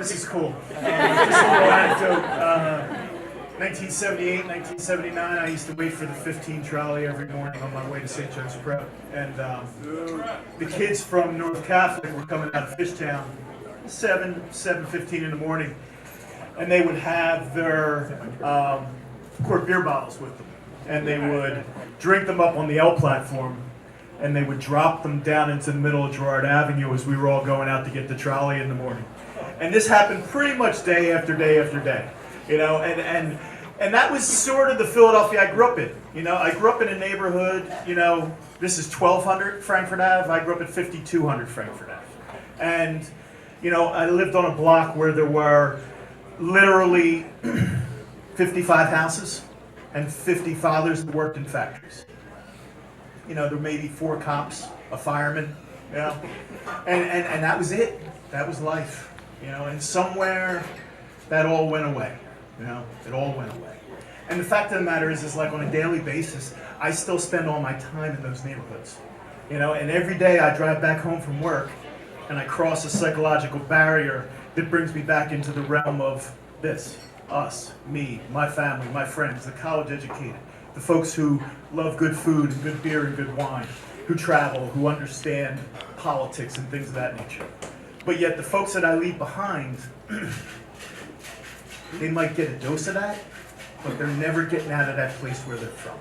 This is cool. Just a little anecdote. 1978, 1979, I used to wait for the 15 trolley every morning on my way to St. Joe's Prep. And the kids from North Catholic were coming out of Fishtown 7:15 in the morning. And they would have their quart beer bottles with them. And they would drink them up on the L platform. And they would drop them down into the middle of Girard Avenue as we were all going out to get the trolley in the morning. And this happened pretty much day after day after day. You know, and that was sort of the Philadelphia I grew up in. You know, I grew up in a neighborhood, you know, this is 1200 Frankfurt Ave. I grew up at 5200 Frankfurt Ave. And, you know, I lived on a block where there were literally 55 houses and 50 fathers that worked in factories. You know, there may be 4 cops, a fireman, you know, and that was it. That was life, you know, and somewhere that all went away, you know, it all went away. And the fact of the matter is like on a daily basis, I still spend all my time in those neighborhoods, you know, and every day I drive back home from work and I cross a psychological barrier that brings me back into the realm of this, us, me, my family, my friends, the college educated, the folks who love good food and good beer and good wine, who travel, who understand politics and things of that nature. But yet the folks that I leave behind, they might get a dose of that, but they're never getting out of that place where they're from.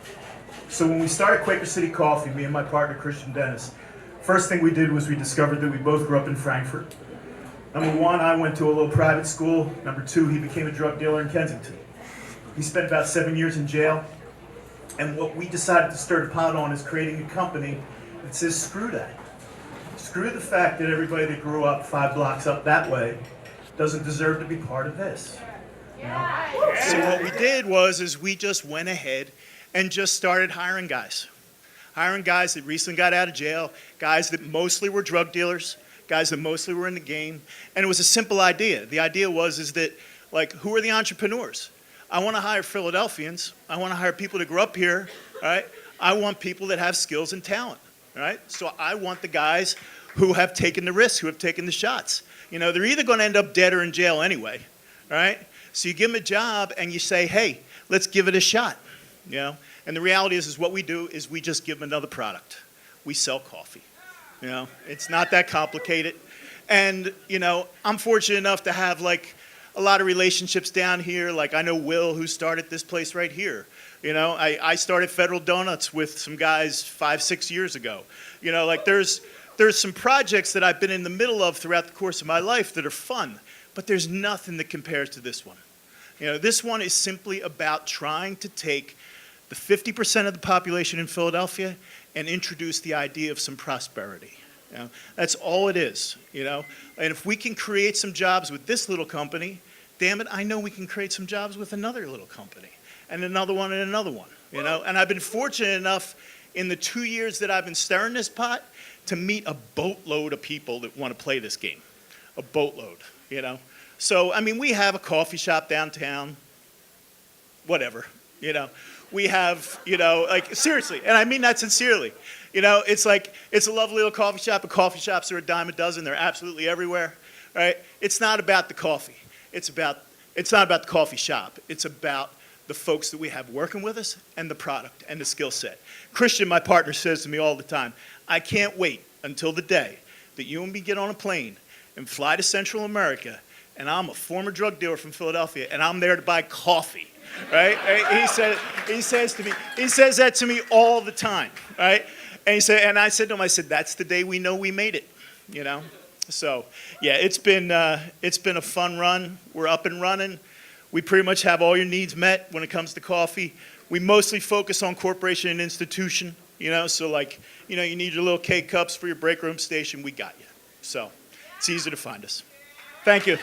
So when we started Quaker City Coffee, me and my partner Christian Dennis, first thing we did was we discovered that we both grew up in Frankfurt. Number 1, I went to a little private school. Number 2, he became a drug dealer in Kensington. He spent about 7 years in jail. And what we decided to stir the pot on is creating a company that says, screw that. Screw the fact that everybody that grew up 5 blocks up that way doesn't deserve to be part of this. You know? So what we did was we just went ahead and just started hiring guys. Hiring guys that recently got out of jail, guys that mostly were drug dealers, guys that mostly were in the game. And it was a simple idea. The idea was that, like, who are the entrepreneurs? I want to hire Philadelphians. I want to hire people that grew up here, right? I want people that have skills and talent, right? So I want the guys who have taken the risks, who have taken the shots. You know, they're either going to end up dead or in jail anyway, right? So you give them a job and you say, hey, let's give it a shot, you know? And the reality is what we do is we just give them another product. We sell coffee, you know? It's not that complicated. And, you know, I'm fortunate enough to have, like, a lot of relationships down here. Like, I know Will, who started this place right here. You know, I started Federal Donuts with some guys 5-6 years ago. You know, like, there's some projects that I've been in the middle of throughout the course of my life that are fun, but there's nothing that compares to this one. You know, this one is simply about trying to take the 50% of the population in Philadelphia and introduce the idea of some prosperity. You know, that's all it is, you know. And if we can create some jobs with this little company, damn it, I know we can create some jobs with another little company, and another one, and another one, you know. And I've been fortunate enough in the 2 years that I've been stirring this pot to meet a boatload of people that want to play this game, a boatload, you know. So, I mean, we have a coffee shop downtown, whatever, you know. We have, you know, like, seriously, and I mean that sincerely. You know, it's like, it's a lovely little coffee shop, but coffee shops are a dime a dozen. They're absolutely everywhere, right? It's not about the coffee. It's not about the coffee shop. It's about the folks that we have working with us and the product and the skill set. Christian, my partner, says to me all the time, I can't wait until the day that you and me get on a plane and fly to Central America, and I'm a former drug dealer from Philadelphia, and I'm there to buy coffee. Right? He says that to me all the time, right? And I said to him, I said, that's the day we know we made it, you know? So, yeah, it's been a fun run. We're up and running. We pretty much have all your needs met when it comes to coffee. We mostly focus on corporation and institution, you know? So, like, you know, you need your little K-cups for your break room station, we got you. So, it's easy to find us. Thank you.